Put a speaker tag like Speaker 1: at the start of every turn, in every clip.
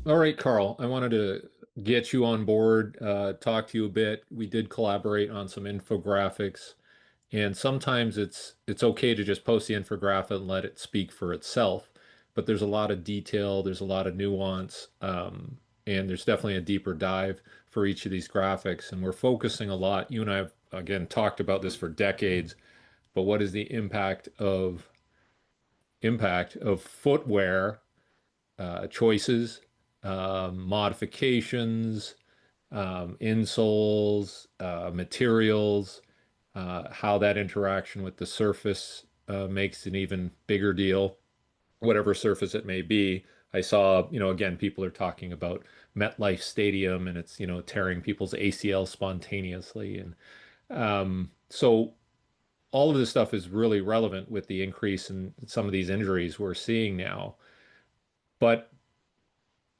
Speaker 1: All right, Carl, I wanted to get you on board, talk to you a bit. We did collaborate on some infographics, and sometimes it's okay to just post the infographic and let it speak for itself. But there's a lot of detail, there's a lot of nuance, and there's definitely a deeper dive for each of these graphics. And we're focusing a lot. You and I have again talked about this for decades, but what is the impact of footwear choices, modifications, insoles, materials, how that interaction with the surface makes an even bigger deal, whatever surface it may be. I saw, again, people are talking about MetLife Stadium and it's, tearing people's ACL spontaneously. And so all of this stuff is really relevant with the increase in some of these injuries we're seeing now. But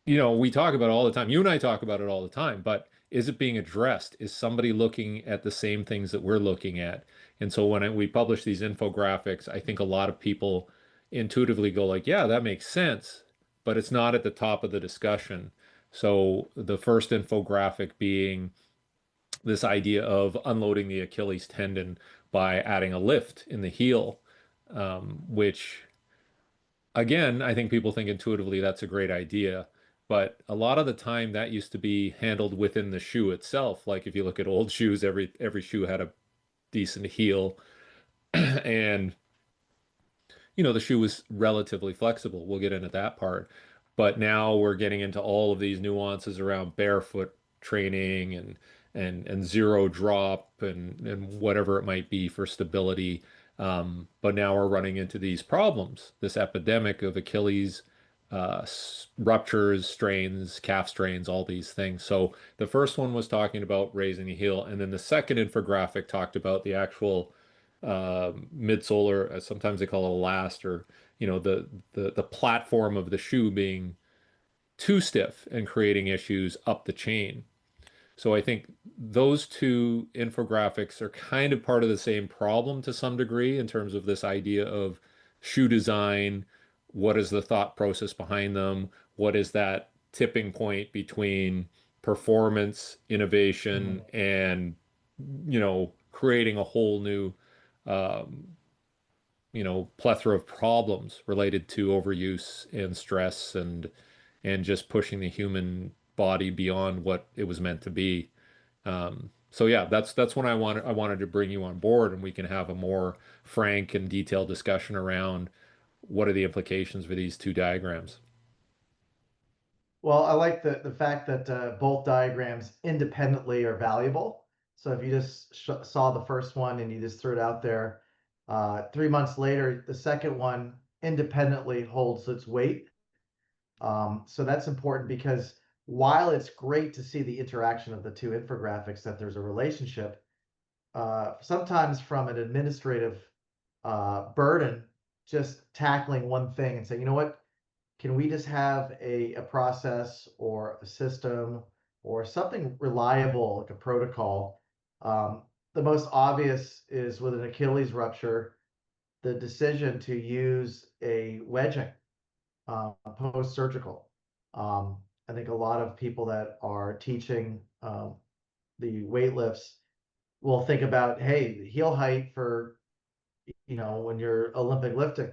Speaker 1: we talk about it all the time. You and I talk about it all the time, but is it being addressed? Is somebody looking at the same things that we're looking at? And so when we publish these infographics, I think a lot of people intuitively go like, yeah, that makes sense, but it's not at the top of the discussion. So the first infographic being this idea of unloading the Achilles tendon by adding a lift in the heel, which again, I think people think intuitively that's a great idea, but a lot of the time that used to be handled within the shoe itself. Like if you look at old shoes, every shoe had a decent heel, and the shoe was relatively flexible. We'll get into that part. But now we're getting into all of these nuances around barefoot training and zero drop and whatever it might be for stability. But now we're running into these problems, this epidemic of Achilles ruptures, strains, calf strains, all these things. So the first one was talking about raising the heel, and then the second infographic talked about the actual midsole, or sometimes they call it a last, or the platform of the shoe being too stiff and creating issues up the chain. So I think those two infographics are kind of part of the same problem to some degree in terms of this idea of shoe design. What is the thought process behind them? What is that tipping point between performance, innovation,
Speaker 2: Mhm.
Speaker 1: and creating a whole new plethora of problems related to overuse and stress and just pushing the human body beyond what it was meant to be. So yeah, that's when I wanted to bring you on board and we can have a more frank and detailed discussion around what are the implications for these two diagrams.
Speaker 2: Well, I like the fact that both diagrams independently are valuable. So if you just saw the first one and you just threw it out there, 3 months later, the second one independently holds its weight. So that's important because while it's great to see the interaction of the two infographics, that there's a relationship, sometimes from an administrative burden, just tackling one thing and saying, you know what, can we just have a process or a system or something reliable, like a protocol? The most obvious is with an Achilles rupture, the decision to use a wedging post-surgical. I think a lot of people that are teaching the weight lifts will think about, hey, heel height for, when you're Olympic lifting.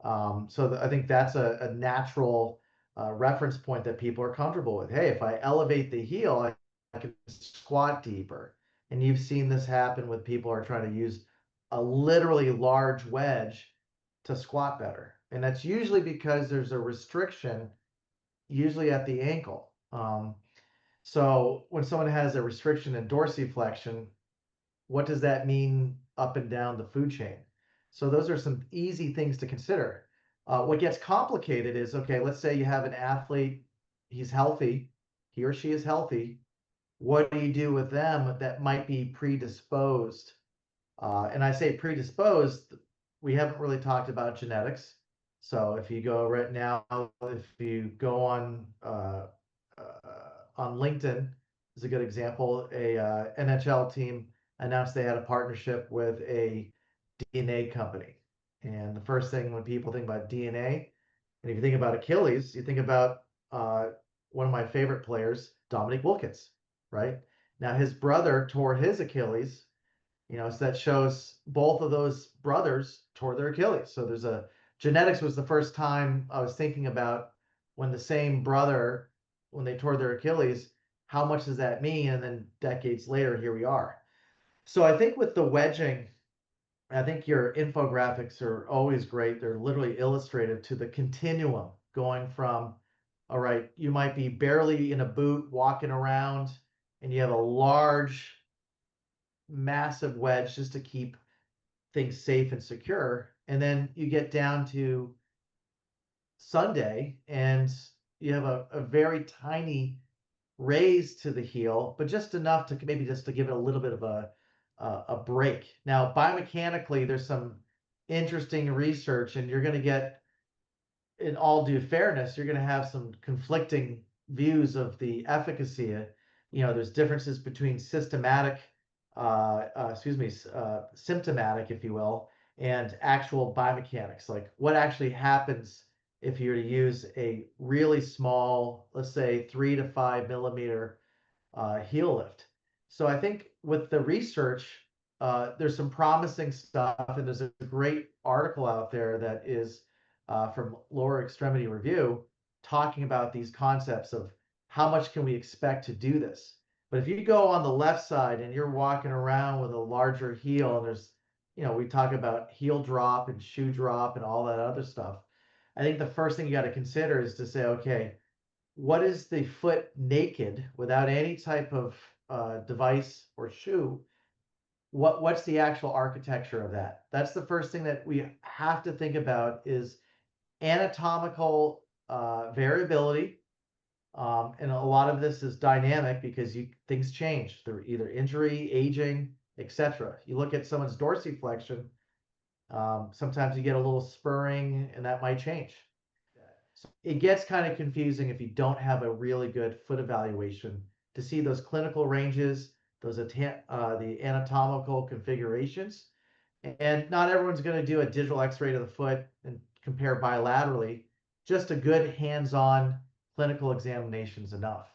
Speaker 2: So I think that's a natural reference point that people are comfortable with. Hey, if I elevate the heel, I can squat deeper. And you've seen this happen with people who are trying to use a literally large wedge to squat better. And that's usually because there's a restriction, usually at the ankle. So when someone has a restriction in dorsiflexion, what does that mean up and down the food chain? So those are some easy things to consider. What gets complicated is, okay, let's say you have an athlete, he's healthy, he or she is healthy. What do you do with them that might be predisposed? And I say predisposed, we haven't really talked about genetics. So if you go right now, if you go on LinkedIn is a good example. A NHL team announced they had a partnership with a DNA company. And the first thing when people think about DNA, and if you think about Achilles, you think about one of my favorite players, Dominic Wilkins, right? Now his brother tore his Achilles, so that shows both of those brothers tore their Achilles. So there's a genetics was the first time I was thinking about when the same brother, when they tore their Achilles, how much does that mean? And then decades later, here we are. So I think with the wedging, I think your infographics are always great. They're literally illustrative to the continuum going from, all right, you might be barely in a boot walking around and you have a large, massive wedge just to keep things safe and secure. And then you get down to Sunday and you have a very tiny raise to the heel, but just enough to maybe just to give it a little bit of a break. Now, biomechanically, there's some interesting research, and you're going to get, in all due fairness, you're going to have some conflicting views of the efficacy. There's differences between symptomatic, if you will, and actual biomechanics. Like what actually happens if you were to use a really small, let's say 3 to 5 millimeter heel lift. So I think with the research, there's some promising stuff, and there's a great article out there that is from Lower Extremity Review talking about these concepts of how much can we expect to do this. But if you go on the left side and you're walking around with a larger heel, and we talk about heel drop and shoe drop and all that other stuff. I think the first thing you got to consider is to say, okay, what is the foot naked without any type of device or shoe? What's the actual architecture of that? That's the first thing that we have to think about is anatomical variability. And a lot of this is dynamic because things change through either injury, aging, etc. You look at someone's dorsiflexion, sometimes you get a little spurring and that might change. So it gets kind of confusing if you don't have a really good foot evaluation to see those clinical ranges, the anatomical configurations. And not everyone's going to do a digital x-ray of the foot and compare bilaterally. Just a good hands-on clinical examination is enough.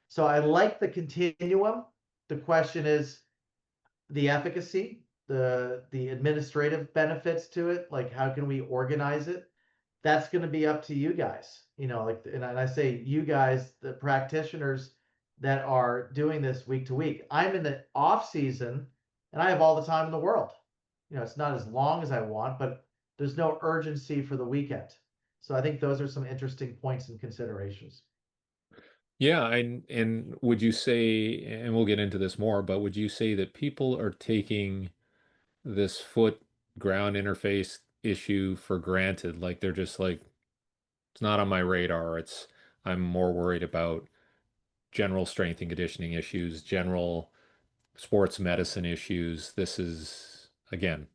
Speaker 2: So I like the continuum. The question is the efficacy, the administrative benefits to it, like how can we organize it? That's going to be up to you guys. And I say you guys, the practitioners that are doing this week to week. I'm in the off season and I have all the time in the world. It's not as long as I want, but there's no urgency for the weekend. So I think those are some interesting points and considerations.
Speaker 1: Yeah, and would you say, and we'll get into this more, but would you say that people are taking this foot ground interface issue for granted? Like they're just like, it's not on my radar. I'm more worried about general strength and conditioning issues, general sports medicine issues. Again,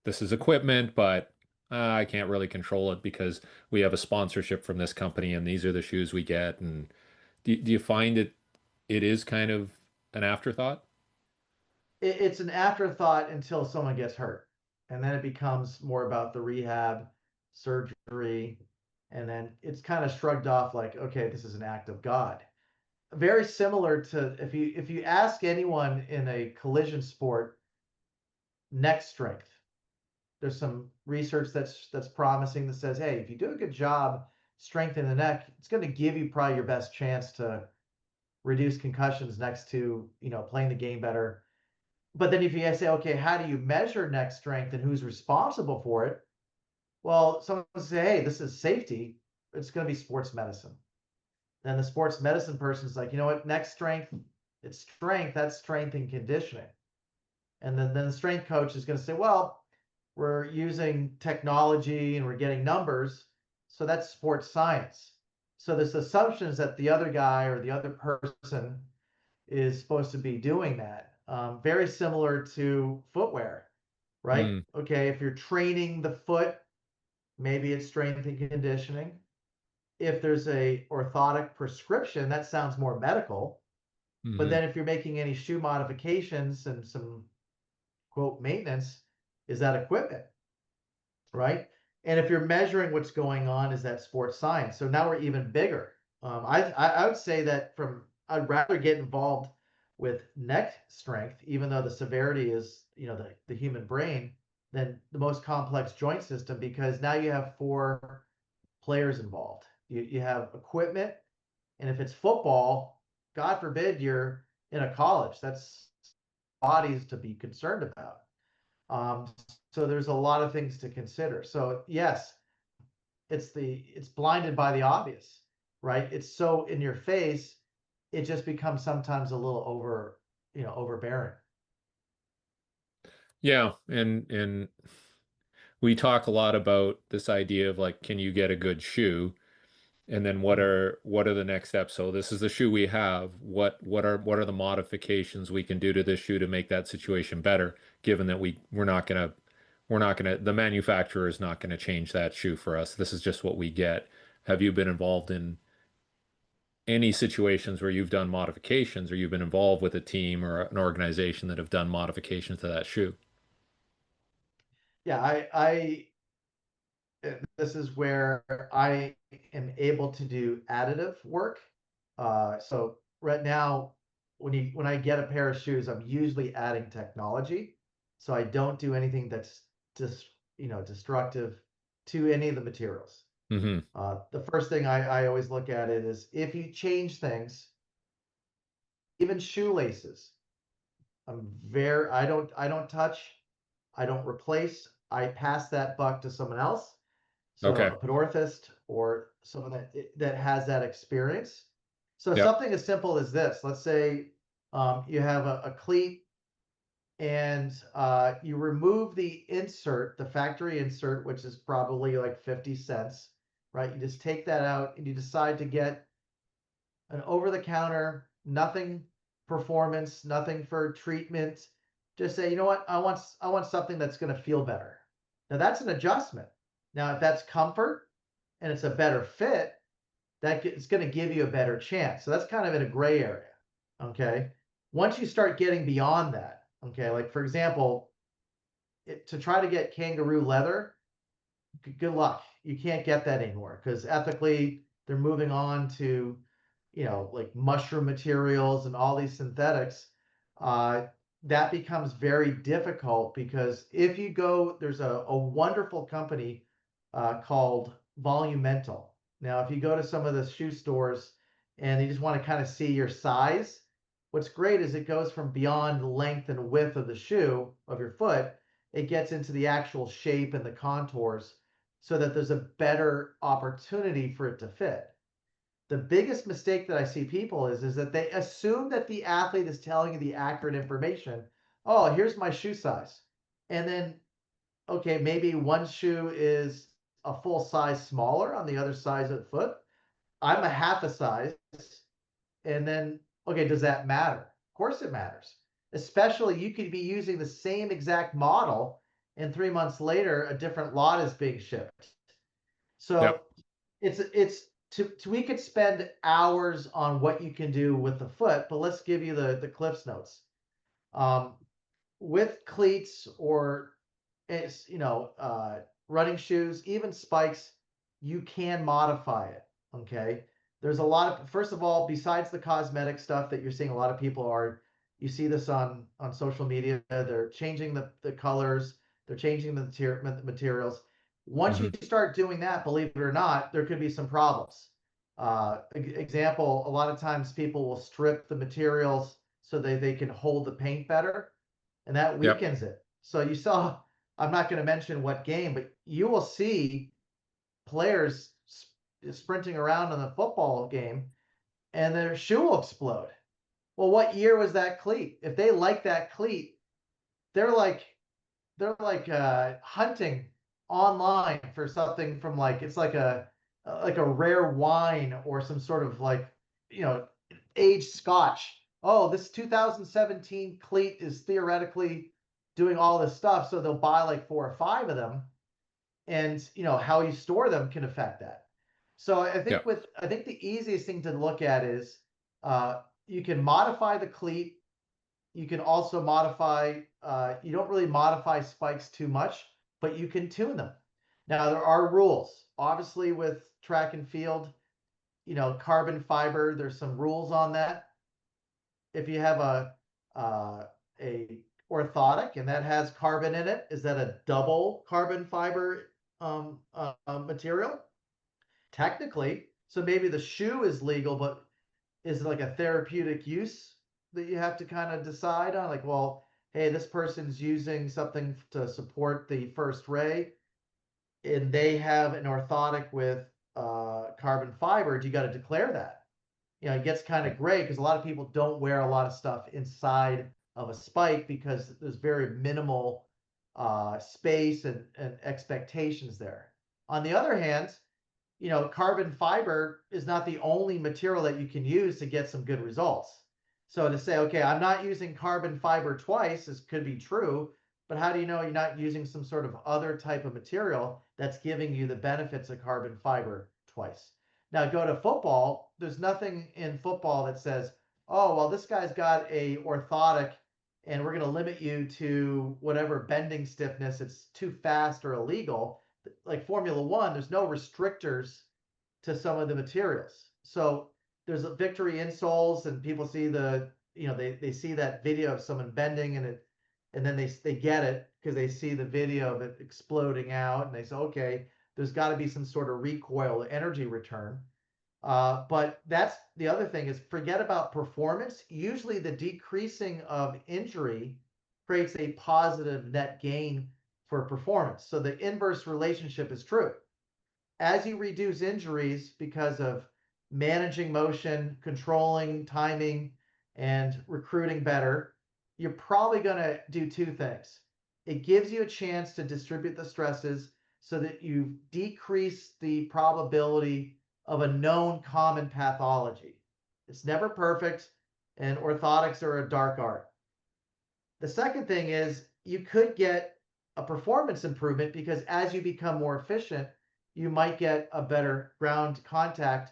Speaker 1: this is equipment, but I can't really control it because we have a sponsorship from this company and these are the shoes we get. And do you find it is kind of an afterthought?
Speaker 2: It's an afterthought until someone gets hurt. And then it becomes more about the rehab, surgery, and then it's kind of shrugged off like, okay, this is an act of God. Very similar to if you ask anyone in a collision sport, neck strength, there's some research that's promising that says, hey, if you do a good job strengthening the neck, it's going to give you probably your best chance to reduce concussions next to playing the game better. But then if you say, okay, how do you measure neck strength and who's responsible for it? Well, someone will say, hey, this is safety. It's going to be sports medicine. Then the sports medicine person is like, you know what, neck strength, it's strength, that's strength and conditioning. And then the strength coach is going to say, well, we're using technology and we're getting numbers. So that's sports science. So this assumption is that the other guy or the other person is supposed to be doing that. Very similar to footwear, right?
Speaker 1: Mm,
Speaker 2: Okay, if you're training the foot, maybe it's strength and conditioning. If there's a orthotic prescription, that sounds more medical. But
Speaker 1: hmm
Speaker 2: then if you're making any shoe modifications and some quote maintenance, is that equipment, right? And if you're measuring what's going on, is that sports science? So now we're even bigger. I would say that I'd rather get involved with neck strength, even though the severity is, the human brain, than the most complex joint system, because now you have four players involved. You have equipment, and if it's football, God forbid you're in a college. That's bodies to be concerned about. Um, so there's a lot of things to consider. So yes, it's blinded by the obvious, right? It's so in your face, it just becomes sometimes a little overbearing.
Speaker 1: Yeah, and we talk a lot about this idea of like, can you get a good shoe? And then
Speaker 2: Mhm.
Speaker 1: what are the next steps? So this is the shoe we have. What are the modifications we can do to this shoe to make that situation better, given that we're not gonna the manufacturer is not gonna change that shoe for us. This is just what we get. Have you been involved in any situations where you've done modifications or you've been involved with a team or an organization that have done modifications to that shoe?
Speaker 2: Yeah, this is where I am able to do additive work. So right now, when I get a pair of shoes, I'm usually adding technology. So I don't do anything that's just, destructive to any of the materials.
Speaker 1: Hmm.
Speaker 2: The first thing I always look at it is if you change things, even shoelaces. I don't touch, I don't replace. I pass that buck to someone else. So
Speaker 1: Okay.
Speaker 2: a podorthist or someone that has that experience. So
Speaker 1: Yep.
Speaker 2: something as simple as this. Let's say you have a cleat and you remove the insert, the factory insert, which is probably like 50 cents, right? You just take that out and you decide to get an over the counter, nothing performance, nothing for treatment. Just say, you know what, I want something that's going to feel better. Now that's an adjustment. Now, if that's comfort and it's a better fit, it's going to give you a better chance. So that's kind of in a gray area. Okay. Once you start getting beyond that, okay, like for example, to try to get kangaroo leather, good luck. You can't get that anymore because ethically they're moving on to, like mushroom materials and all these synthetics. Uh, that becomes very difficult because if you go, there's a wonderful company called Volumental. Now, if you go to some of the shoe stores and you just want to kind of see your size, what's great is it goes from beyond the length and width of the shoe of your foot, it gets into the actual shape and the contours so that there's a better opportunity for it to fit. The biggest mistake that I see people is that they assume that the athlete is telling you the accurate information. Oh, here's my shoe size. And then, okay, maybe one shoe is a full size smaller on the other side of the foot. I'm a half a size. And then, okay, does that matter? Of course it matters. Especially you could be using the same exact model and 3 months later, a different lot is being shipped.
Speaker 1: Yep.
Speaker 2: So we could spend hours on what you can do with the foot, but let's give you the Cliffs notes. Um, with cleats or it's running shoes, even spikes, you can modify it. Okay. There's a lot of, first of all, besides the cosmetic stuff that you're seeing, a lot of people are, you see this on social media, they're changing the colors, they're changing the materials. Once you
Speaker 1: Hmm.
Speaker 2: start doing that, believe it or not, there could be some problems. Example, a lot of times people will strip the materials so they can hold the paint better, and that
Speaker 1: Yep.
Speaker 2: weakens it. So you saw, I'm not going to mention what game, but you will see players sprinting around in the football game and their shoe will explode. Well, what year was that cleat? If they like that cleat, they're like hunting online for something from like it's like a rare wine or some sort of like you know aged scotch. Oh, this 2017 cleat is theoretically doing all this stuff, so they'll buy like four or five of them, and how you store them can affect that. So
Speaker 1: Yep.
Speaker 2: I think the easiest thing to look at is you can modify the cleat. You can also modify, you don't really modify spikes too much, but you can tune them. Now, there are rules. Obviously, with track and field, carbon fiber, there's some rules on that. If you have uh, a orthotic and that has carbon in it, is that a double carbon fiber material? Technically. So maybe the shoe is legal, but is it like a therapeutic use that you have to kind of decide on? Like, well, hey, this person's using something to support the first ray, and they have an orthotic with carbon fiber. Do you got to declare that? It gets kind of gray because a lot of people don't wear a lot of stuff inside of a spike because there's very minimal space and expectations there. On the other hand, carbon fiber is not the only material that you can use to get some good results. So to say, okay, I'm not using carbon fiber twice, this could be true, but how do you know you're not using some sort of other type of material that's giving you the benefits of carbon fiber twice? Now go to football. There's nothing in football that says, oh, well, this guy's got a orthotic and we're going to limit you to whatever bending stiffness. It's too fast or illegal. Like Formula One, there's no restrictors to some of the materials. So there's a victory insoles, and people see they see that video of someone bending and then they get it because they see the video of it exploding out, and they say, okay, there's got to be some sort of recoil energy return. But that's the other thing is forget about performance. Usually the decreasing of injury creates a positive net gain for performance. So the inverse relationship is true. As you reduce injuries because of managing motion, controlling timing, and recruiting better, you're probably going to do two things. It gives you a chance to distribute the stresses so that you decrease the probability of a known common pathology. It's never perfect, and orthotics are a dark art. The second thing is you could get a performance improvement because as you become more efficient, you might get a better ground contact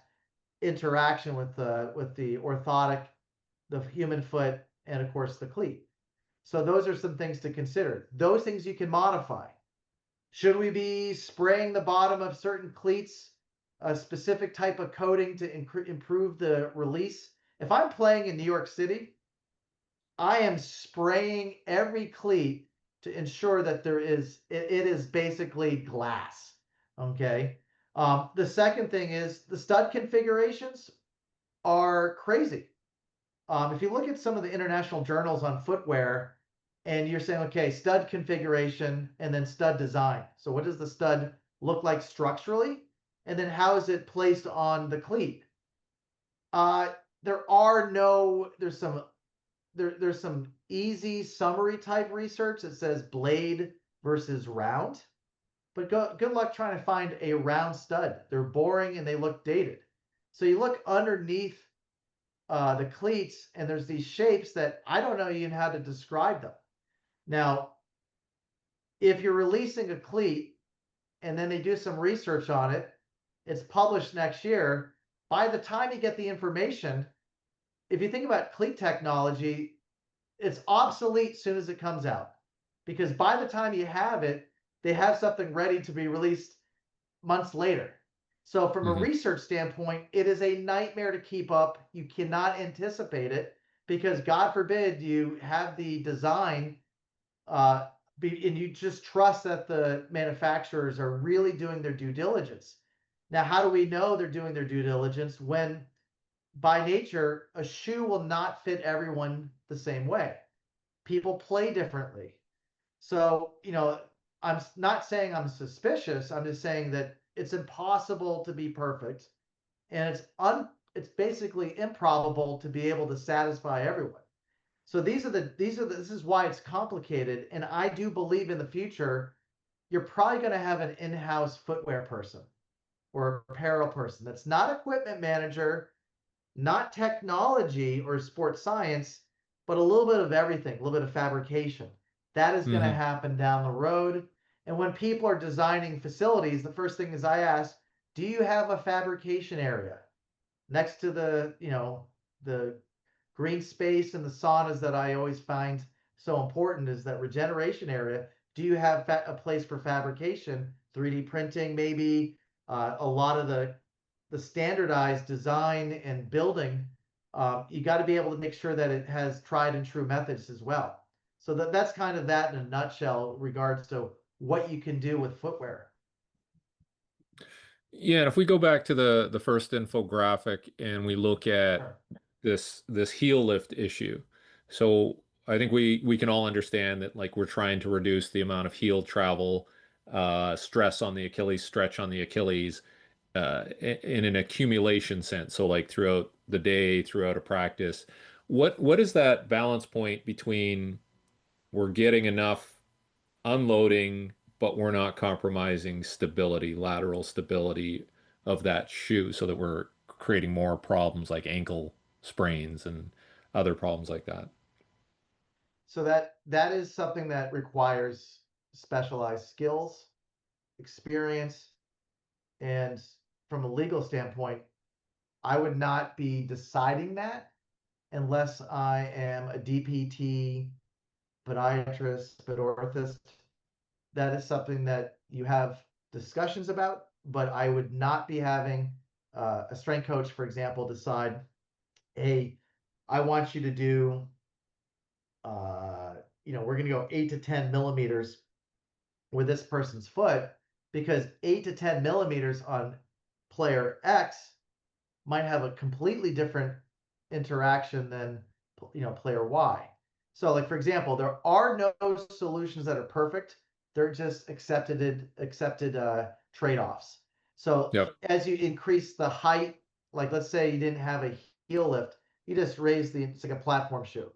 Speaker 2: interaction with the orthotic, the human foot, and of course the cleat. So those are some things to consider. Those things you can modify. Should we be spraying the bottom of certain cleats a specific type of coating to improve the release? If I'm playing in New York City, I am spraying every cleat to ensure that it is basically glass. Okay. The second thing is the stud configurations are crazy. If you look at some of the international journals on footwear, and you're saying, okay, stud configuration and then stud design. So what does the stud look like structurally? And then how is it placed on the cleat? There are no, there's some easy summary type research that says blade versus round, but good luck trying to find a round stud. They're boring and they look dated. So you look underneath the cleats and there's these shapes that I don't know even how to describe them. Now, if you're releasing a cleat and then they do some research on it, it's published next year. By the time you get the information, if you think about cleat technology, it's obsolete as soon as it comes out because by the time you have it, they have something ready to be released months later. So from a
Speaker 1: Hmm.
Speaker 2: research standpoint, it is a nightmare to keep up. You cannot anticipate it because God forbid you have the design and you just trust that the manufacturers are really doing their due diligence. Now, how do we know they're doing their due diligence when by nature, a shoe will not fit everyone the same way? People play differently. So, I'm not saying I'm suspicious. I'm just saying that it's impossible to be perfect, and it's basically improbable to be able to satisfy everyone. So this is why it's complicated. And I do believe in the future, you're probably going to have an in-house footwear person or apparel person that's not equipment manager, not technology or sports science, but a little bit of everything, a little bit of fabrication. That is going to
Speaker 1: Hmm.
Speaker 2: happen down the road. And when people are designing facilities, the first thing is I ask, do you have a fabrication area next to the green space and the saunas that I always find so important is that regeneration area. Do you have a place for fabrication, 3D printing, maybe a lot of the the standardized design and building, you got to be able to make sure that it has tried and true methods as well. So that's kind of that in a nutshell, regards to what you can do with footwear.
Speaker 1: Yeah, and if we go back to the first infographic and we look at
Speaker 2: Sure.
Speaker 1: this heel lift issue. So I think we can all understand that like we're trying to reduce the amount of heel travel, stress on the Achilles, stretch on the Achilles, in an accumulation sense. So like throughout the day, throughout a practice, what is that balance point between we're getting enough unloading, but we're not compromising stability, lateral stability of that shoe so that we're creating more problems like ankle sprains and other problems like that.
Speaker 2: So that is something that requires specialized skills, experience, and from a legal standpoint, I would not be deciding that unless I am a DPT, podiatrist, podorthist. That is something that you have discussions about, but I would not be having a strength coach, for example, decide, hey, I want you to do, we're going to go 8 to 10 millimeters with this person's foot, because 8 to 10 millimeters on player X might have a completely different interaction than player Y. So like for example, there are no solutions that are perfect. They're just accepted trade-offs. So
Speaker 1: Yep.
Speaker 2: as you increase the height, like let's say you didn't have a heel lift, you just raise it's like a platform shoe.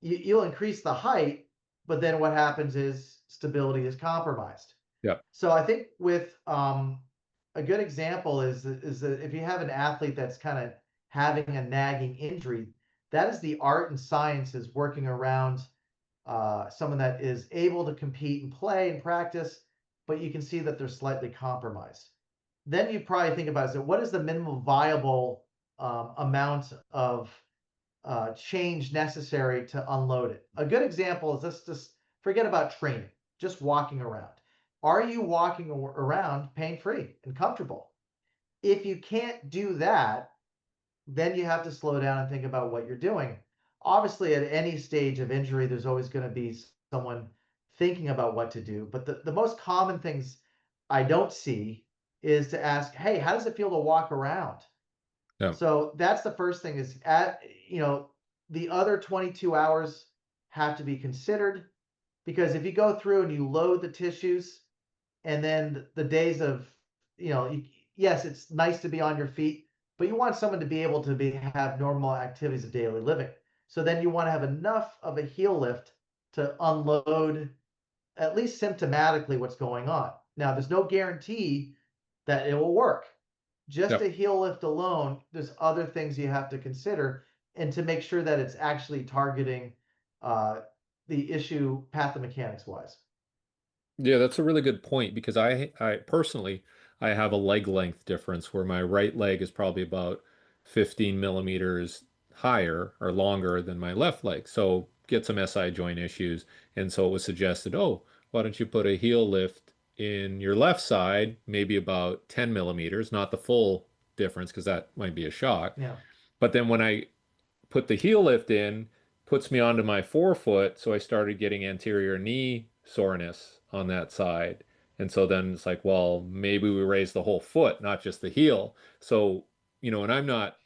Speaker 2: You'll increase the height, but then what happens is stability is compromised.
Speaker 1: Yep.
Speaker 2: So I think with a good example is that if you have an athlete that's kind of having a nagging injury, that is the art and sciences working around someone that is able to compete and play and practice, but you can see that they're slightly compromised. Then you probably think about, is that what is the minimum viable amount of change necessary to unload it? A good example is, this just forget about training, just walking around. Are you walking around pain free and comfortable? If you can't do that, then you have to slow down and think about what you're doing. Obviously, at any stage of injury, there's always going to be someone thinking about what to do. But the most common things I don't see is to ask, hey, how does it feel to walk around?
Speaker 1: Yep.
Speaker 2: So that's the first thing, is the other 22 hours have to be considered, because if you go through and you load the tissues, and then the days of, yes, it's nice to be on your feet, but you want someone to be able to have normal activities of daily living. So then you want to have enough of a heel lift to unload, at least symptomatically, what's going on. Now, there's no guarantee that it will work. Just a
Speaker 1: Yep.
Speaker 2: heel lift alone, there's other things you have to consider, and to make sure that it's actually targeting uh, the issue pathomechanics wise.
Speaker 1: Yeah, that's a really good point because I personally I have a leg length difference where my right leg is probably about 15 millimeters higher or longer than my left leg. So get some SI joint issues. And so it was suggested, oh, why don't you put a heel lift in your left side, maybe about 10 millimeters, not the full difference because that might be a shock.
Speaker 2: Yeah.
Speaker 1: But then when I put the heel lift in, puts me onto my forefoot. So I started getting anterior knee soreness on that side. And so then it's like, well, maybe we raise the whole foot, not just the heel. So, and I'm not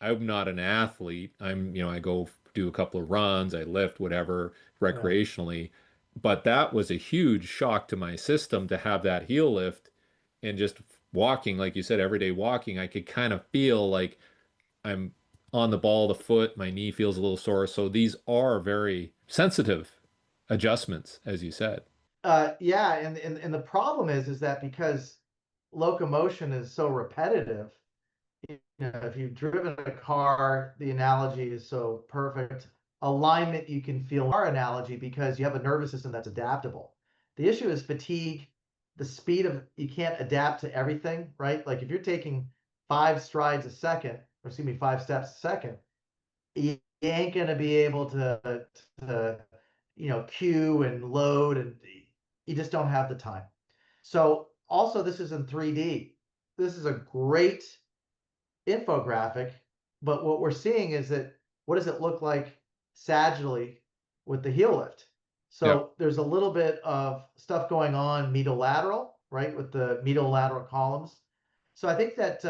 Speaker 1: an athlete. I go do a couple of runs, I lift, whatever,
Speaker 2: Right.
Speaker 1: recreationally. But that was a huge shock to my system to have that heel lift and just walking, like you said, everyday walking, I could kind of feel like I'm on the ball of the foot. My knee feels a little sore. So these are very sensitive adjustments, as you said.
Speaker 2: Yeah, and the problem is that because locomotion is so repetitive, if you've driven a car, the analogy is so perfect. Alignment you can feel in our analogy, because you have a nervous system that's adaptable. The issue is fatigue, the speed of, you can't adapt to everything, right? Like if you're taking 5 strides a second, or excuse me, 5 steps a second, you ain't gonna be able to cue and load, and you just don't have the time. So also, this is in 3D. This is a great infographic, but what we're seeing is that what does it look like sagittally with the heel lift?
Speaker 1: Yep.
Speaker 2: So there's a little bit of stuff going on medial lateral, right, with the medial lateral columns. So I think that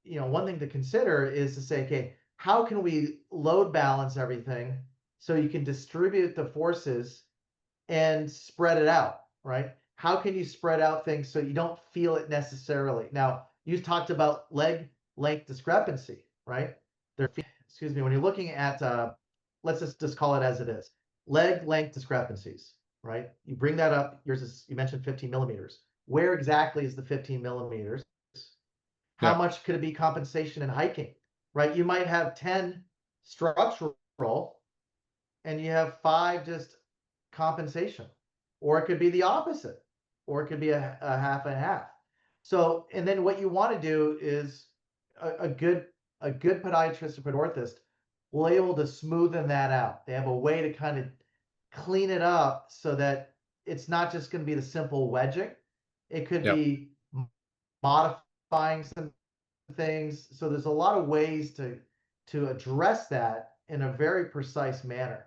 Speaker 2: one thing to consider is to say, okay, how can we load balance everything so you can distribute the forces and spread it out, right? How can you spread out things so you don't feel it necessarily? Now, you talked about leg length discrepancy, right? There, excuse me, when you're looking at, let's just call it as it is, leg length discrepancies, right? You bring that up. Yours is, you mentioned 15 millimeters. Where exactly is the 15 millimeters? How
Speaker 1: Yep.
Speaker 2: much could it be compensation in hiking, right? You might have 10 structural and you have 5 just compensation, or it could be the opposite, or it could be a half and half. So, and then what you want to do is a good podiatrist or podorthist will be able to smoothen that out. They have a way to kind of clean it up so that it's not just going to be the simple wedging. It could
Speaker 1: Yep.
Speaker 2: be modifying some things. So there's a lot of ways to address that in a very precise manner.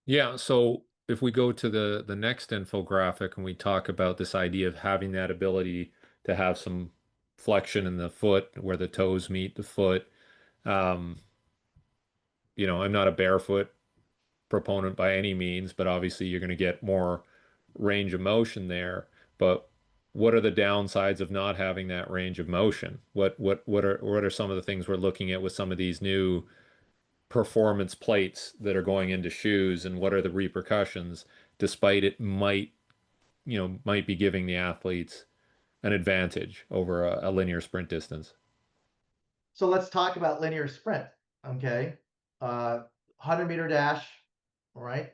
Speaker 1: Yeah, so if we go to the next infographic and we talk about this idea of having that ability to have some flexion in the foot where the toes meet the foot, um, I'm not a barefoot proponent by any means, but obviously you're going to get more range of motion there. But what are the downsides of not having that range of motion? What are some of the things we're looking at with some of these new performance plates that are going into shoes, and what are the repercussions, despite it might be giving the athletes an advantage over a linear sprint distance?
Speaker 2: So let's talk about linear sprint. Okay. 100-meter dash. All right.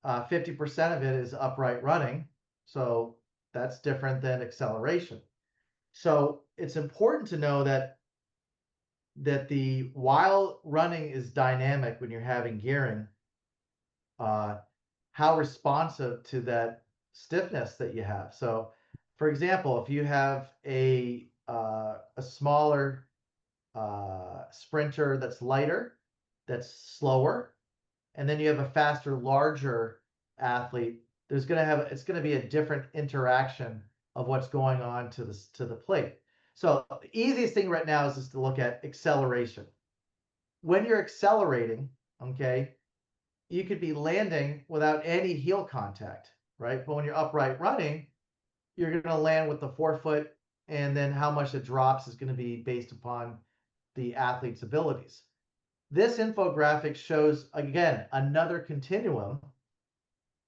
Speaker 2: 50% of it is upright running. So that's different than acceleration. So it's important to know that the while running is dynamic when you're having gearing, uh, how responsive to that stiffness that you have. So, for example, if you have a smaller sprinter that's lighter, that's slower, and then you have a faster, larger athlete, it's going to be a different interaction of what's going on to the plate. So the easiest thing right now is just to look at acceleration. When you're accelerating, okay, you could be landing without any heel contact, right? But when you're upright running, you're going to land with the forefoot, and then how much it drops is going to be based upon the athlete's abilities. This infographic shows, again, another continuum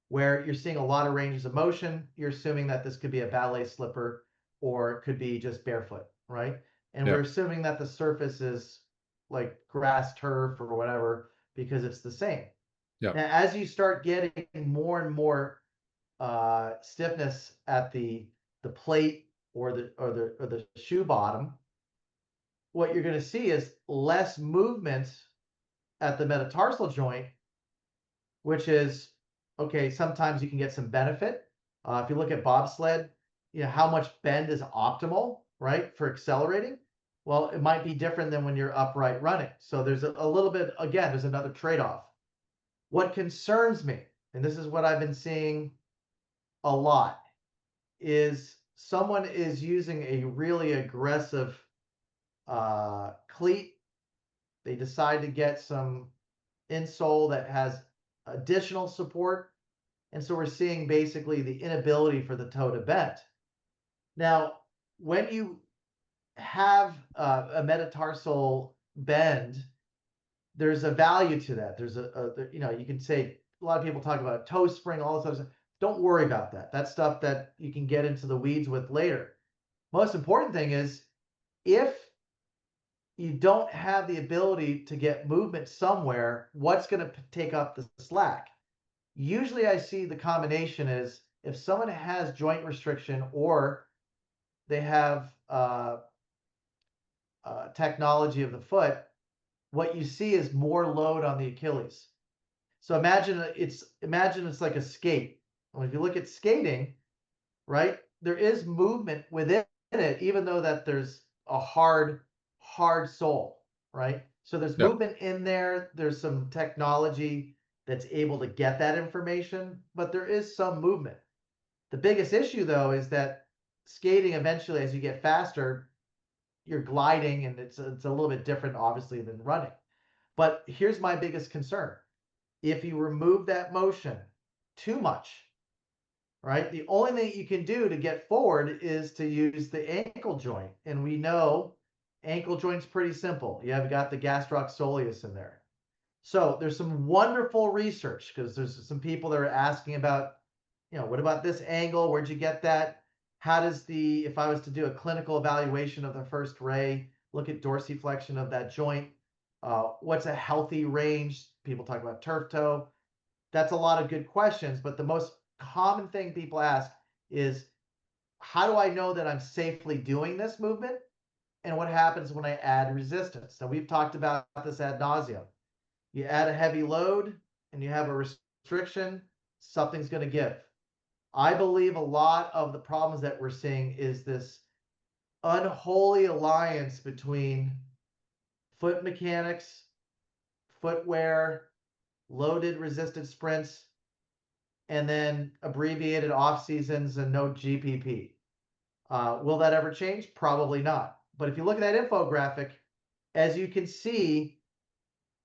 Speaker 2: where you're seeing a lot of ranges of motion. You're assuming that this could be a ballet slipper or it could be just barefoot, right? And we're
Speaker 1: Yep.
Speaker 2: assuming that the surface is like grass, turf, or whatever, because it's the same.
Speaker 1: Yep.
Speaker 2: Now, as you start getting more and more stiffness at the plate or the shoe bottom, what you're going to see is less movement at the metatarsal joint, which is okay. Sometimes you can get some benefit. If you look at bobsled, how much bend is optimal, right, for accelerating. Well, it might be different than when you're upright running. So there's a little bit, again, there's another trade-off. What concerns me, and this is what I've been seeing a lot, is someone is using a really aggressive cleat. They decide to get some insole that has additional support. And so we're seeing basically the inability for the toe to bend. Now, when you have a metatarsal bend, there's a value to that. There's you can say, a lot of people talk about toe spring, all this other stuff. Don't worry about that. That's stuff that you can get into the weeds with later. Most important thing is if you don't have the ability to get movement somewhere, what's going to take up the slack? Usually I see the combination is if someone has joint restriction or they have technology of the foot, what you see is more load on the Achilles. So imagine it's like a skate. Well, if you look at skating, right, there is movement within it, even though that there's a hard sole, right? So there's
Speaker 1: Yep.
Speaker 2: movement in there. There's some technology that's able to get that information, but there is some movement. The biggest issue though is that skating eventually, as you get faster, you're gliding, and it's a little bit different, obviously, than running. But here's my biggest concern: if you remove that motion too much, right? The only thing you can do to get forward is to use the ankle joint. And we know ankle joint's pretty simple. You have got the gastroc soleus in there. So there's some wonderful research, because there's some people that are asking about, what about this angle? Where'd you get that? How does if I was to do a clinical evaluation of the first ray, look at dorsiflexion of that joint? What's a healthy range? People talk about turf toe. That's a lot of good questions, but the most common thing people ask is, how do I know that I'm safely doing this movement? And what happens when I add resistance? Now, we've talked about this ad nauseum. You add a heavy load and you have a restriction, something's going to give. I believe a lot of the problems that we're seeing is this unholy alliance between foot mechanics, footwear, loaded resisted sprints, and then abbreviated off seasons and no GPP. Will that ever change? Probably not. But if you look at that infographic, as you can see,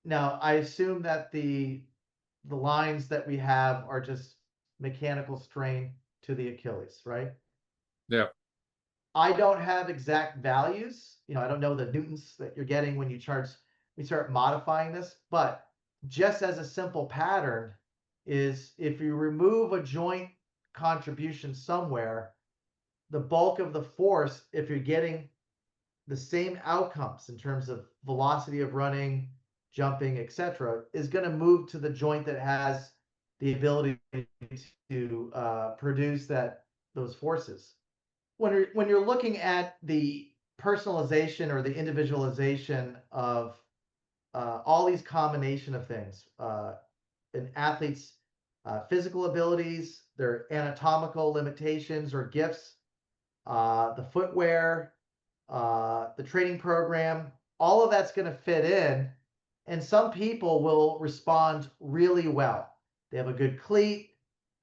Speaker 2: now I assume that the lines that we have are just mechanical strain to the Achilles, right?
Speaker 1: Yep.
Speaker 2: I don't have exact values. I don't know the newtons that you're getting when we start modifying this, but just as a simple pattern is, if you remove a joint contribution somewhere, the bulk of the force, if you're getting the same outcomes in terms of velocity of running, jumping, etc., is going to move to the joint that has the ability to produce those forces. When you're looking at the personalization or the individualization of all these combination of things, an athlete's physical abilities, their anatomical limitations or gifts, the footwear, the training program, all of that's going to fit in. And some people will respond really well. They have a good cleat,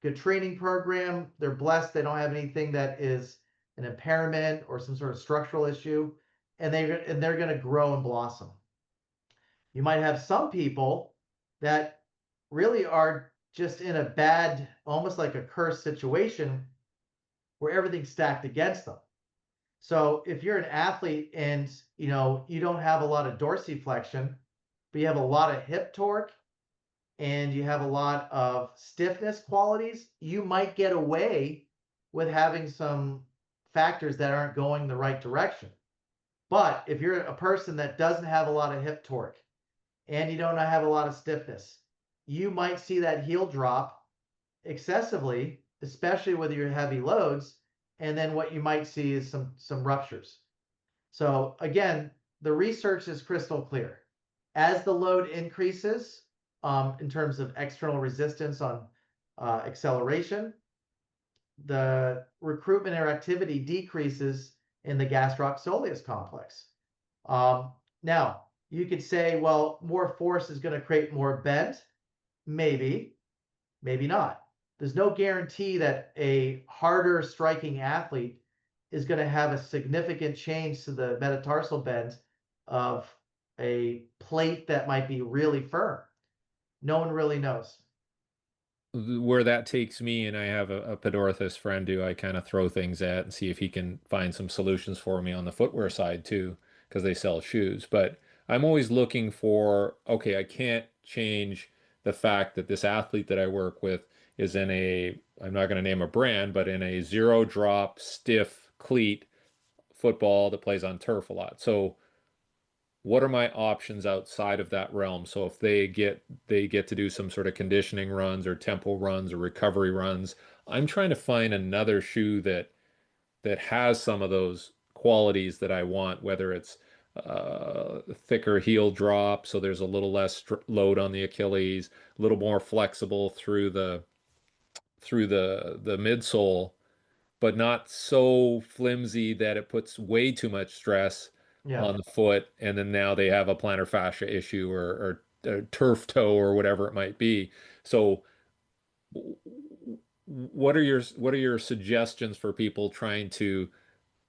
Speaker 2: good training program. They're blessed. They don't have anything that is an impairment or some sort of structural issue, and they're going to grow and blossom. You might have some people that really are just in a bad, almost like a cursed situation where everything's stacked against them. So if you're an athlete and you don't have a lot of dorsiflexion, but you have a lot of hip torque and you have a lot of stiffness qualities, you might get away with having some factors that aren't going the right direction. But if you're a person that doesn't have a lot of hip torque and you don't have a lot of stiffness, you might see that heel drop excessively, especially with your heavy loads. And then what you might see is some ruptures. So again, the research is crystal clear. As the load increases, in terms of external resistance on acceleration, the recruitment or activity decreases in the gastroc soleus complex. Now, you could say, well, more force is going to create more bend. Maybe, maybe not. There's no guarantee that a harder striking athlete is going to have a significant change to the metatarsal bend of a plate that might be really firm. No one really knows.
Speaker 1: Where that takes me, and I have a Podorthus friend who I kind of throw things at and see if he can find some solutions for me on the footwear side too, because they sell shoes. But I'm always looking for, okay, I can't change the fact that this athlete that I work with is in I'm not going to name a brand, but in a zero drop, stiff cleat football that plays on turf a lot. So what are my options outside of that realm? So if they get to do some sort of conditioning runs or tempo runs or recovery runs, I'm trying to find another shoe that has some of those qualities that I want, whether it's thicker heel drop, so there's a little less load on the Achilles, a little more flexible through the midsole, but not so flimsy that it puts way too much stress
Speaker 2: Yeah.
Speaker 1: on the foot, and then now they have a plantar fascia issue or turf toe or whatever it might be. So what are your suggestions for people trying to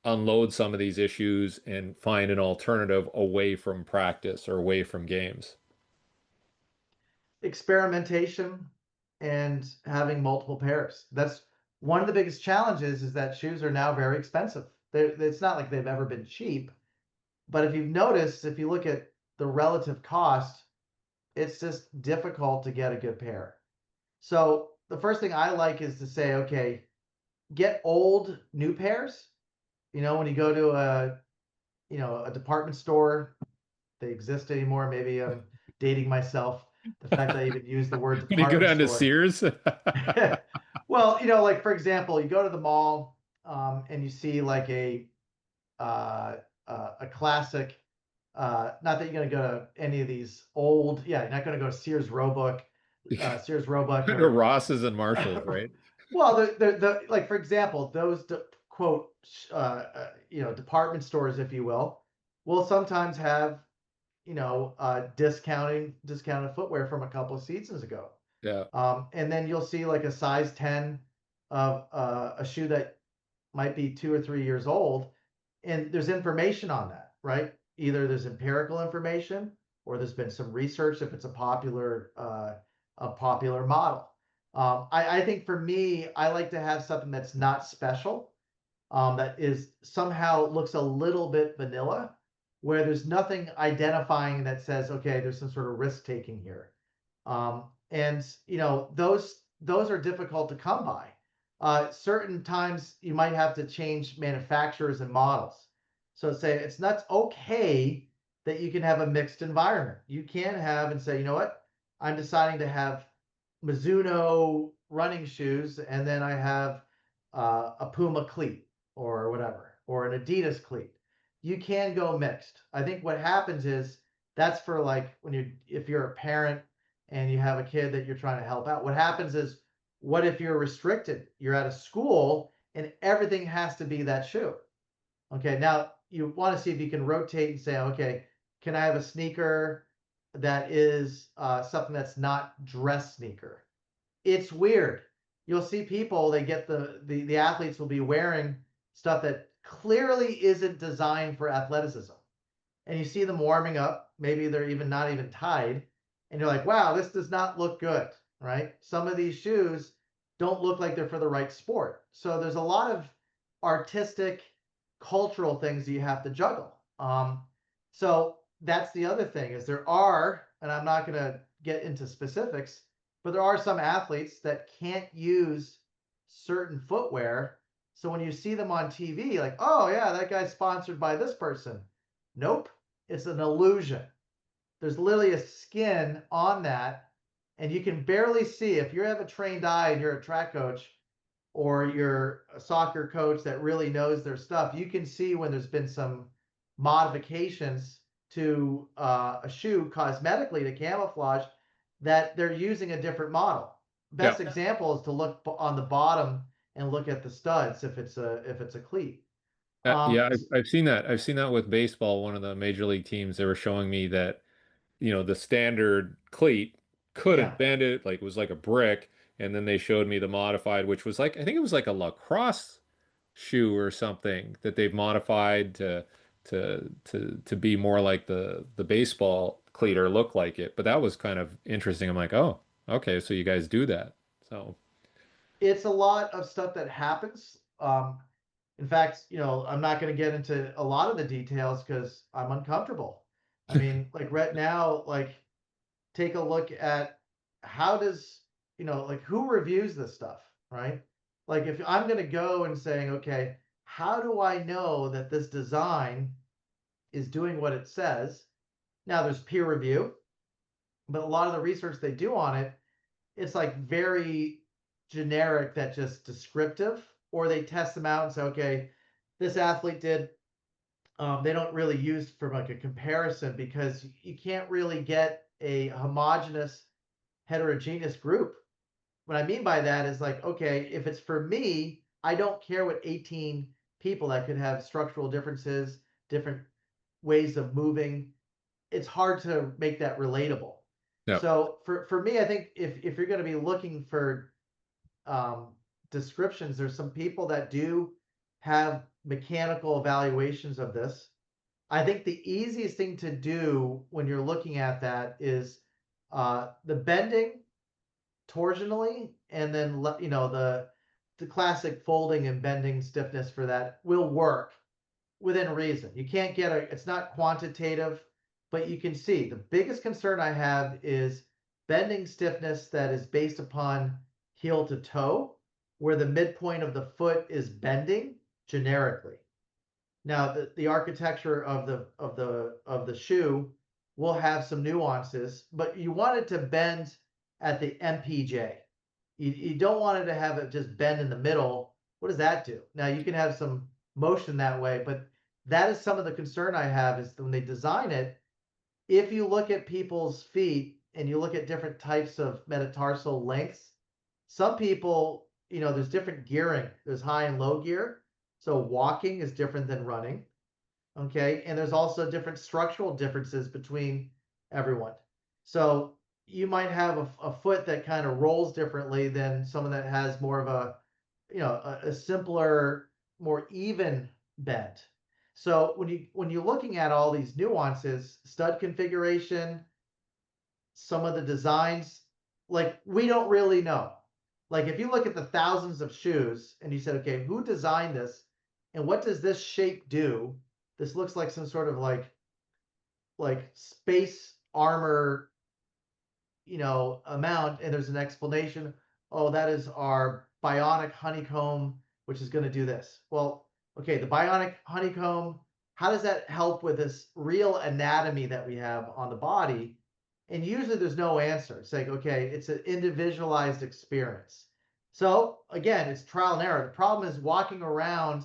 Speaker 1: unload some of these issues and find an alternative away from practice or away from games?
Speaker 2: Experimentation and having multiple pairs. That's one of the biggest challenges is that shoes are now very expensive. It's not like they've ever been cheap, but if you've noticed, if you look at the relative cost, it's just difficult to get a good pair. So the first thing I like is to say, okay, get old new pairs. When you go to a department store, they exist anymore. Maybe I'm dating myself. The fact that I even use the word
Speaker 1: When you go
Speaker 2: department
Speaker 1: down to
Speaker 2: store.
Speaker 1: Sears,
Speaker 2: Well, like for example, you go to the mall, and you see like uh, a classic. Not that you're going to go to any of these old. Yeah, you're not going to go to Sears Roebuck,
Speaker 1: to
Speaker 2: or
Speaker 1: Ross's and Marshalls, right?
Speaker 2: well, the like for example, those quote department stores, if you will sometimes have discounted footwear from a couple of seasons ago.
Speaker 1: Yeah.
Speaker 2: And then you'll see like a size 10 of a shoe that might be 2 or 3 years old, and there's information on that, right? Either there's empirical information or there's been some research if it's a popular model. I think for me, I like to have something that's not special, that is somehow looks a little bit vanilla, where there's nothing identifying that says, okay, there's some sort of risk taking here. And those are difficult to come by. Certain times you might have to change manufacturers and models. So say it's not okay that you can have a mixed environment. You can have and say, you know what, I'm deciding to have Mizuno running shoes, and then I have a Puma cleat or whatever, or an Adidas cleat. You can go mixed. I think what happens is that's for like if you're a parent and you have a kid that you're trying to help out. What happens is, what if you're restricted? You're at a school and everything has to be that shoe. Okay, now you want to see if you can rotate and say, okay, can I have a sneaker that is something that's not dress sneaker? It's weird. You'll see people, they get the athletes will be wearing stuff that clearly isn't designed for athleticism. And you see them warming up, maybe they're even not even tied, and you're like, wow, this does not look good, right? Some of these shoes don't look like they're for the right sport. So there's a lot of artistic, cultural things that you have to juggle. So that's the other thing is there are, and I'm not going to get into specifics, but there are some athletes that can't use certain footwear. So when you see them on TV, like, oh yeah, that guy's sponsored by this person. Nope, it's an illusion. There's literally a skin on that, and you can barely see. If you have a trained eye and you're a track coach or you're a soccer coach that really knows their stuff, you can see when there's been some modifications to a shoe cosmetically to camouflage that they're using a different model.
Speaker 1: Yeah.
Speaker 2: Best example is to look on the bottom and look at the studs if it's a cleat.
Speaker 1: Yeah,
Speaker 2: Um,
Speaker 1: I've seen that. I've seen that with baseball. One of the major league teams, they were showing me that, the standard cleat couldn't
Speaker 2: yeah,
Speaker 1: bend it, like it was like a brick. And then they showed me the modified, which was like, I think it was like a lacrosse shoe or something that they've modified to be more like the baseball cleat or look like it. But that was kind of interesting. I'm like, oh, okay, so you guys do that. So
Speaker 2: it's a lot of stuff that happens. In fact, I'm not going to get into a lot of the details because I'm uncomfortable. I mean, like right now, like take a look at how does, like who reviews this stuff, right? Like if I'm going to go and saying, okay, how do I know that this design is doing what it says? Now there's peer review, but a lot of the research they do on it, it's like very generic, that just descriptive, or they test them out and say, okay, this athlete did. They don't really use from like a comparison because you can't really get a homogeneous, heterogeneous group. What I mean by that is like, okay, if it's for me, I don't care what 18 people that could have structural differences, different ways of moving, it's hard to make that relatable.
Speaker 1: Yep.
Speaker 2: So for me, I think if you're going to be looking for um, descriptions, there's some people that do have mechanical evaluations of this. I think the easiest thing to do when you're looking at that is the bending torsionally, and then the classic folding and bending stiffness for that will work within reason. You can't get it's not quantitative, but you can see the biggest concern I have is bending stiffness that is based upon heel to toe, where the midpoint of the foot is bending generically. Now the architecture of the shoe will have some nuances, but you want it to bend at the MPJ. You don't want it to have it just bend in the middle. What does that do? Now you can have some motion that way, but that is some of the concern I have is when they design it. If you look at people's feet and you look at different types of metatarsal lengths, some people, there's different gearing. There's high and low gear. So walking is different than running. Okay. And there's also different structural differences between everyone. So you might have a foot that kind of rolls differently than someone that has more of a simpler, more even bend. So when you're looking at all these nuances, stud configuration, some of the designs, like we don't really know. Like if you look at the thousands of shoes and you said, okay, who designed this and what does this shape do? This looks like some sort of like space armor, amount, and there's an explanation. Oh, that is our bionic honeycomb, which is going to do this. Well, okay, the bionic honeycomb, how does that help with this real anatomy that we have on the body? And usually there's no answer. It's like, okay, it's an individualized experience. So again, it's trial and error. The problem is walking around,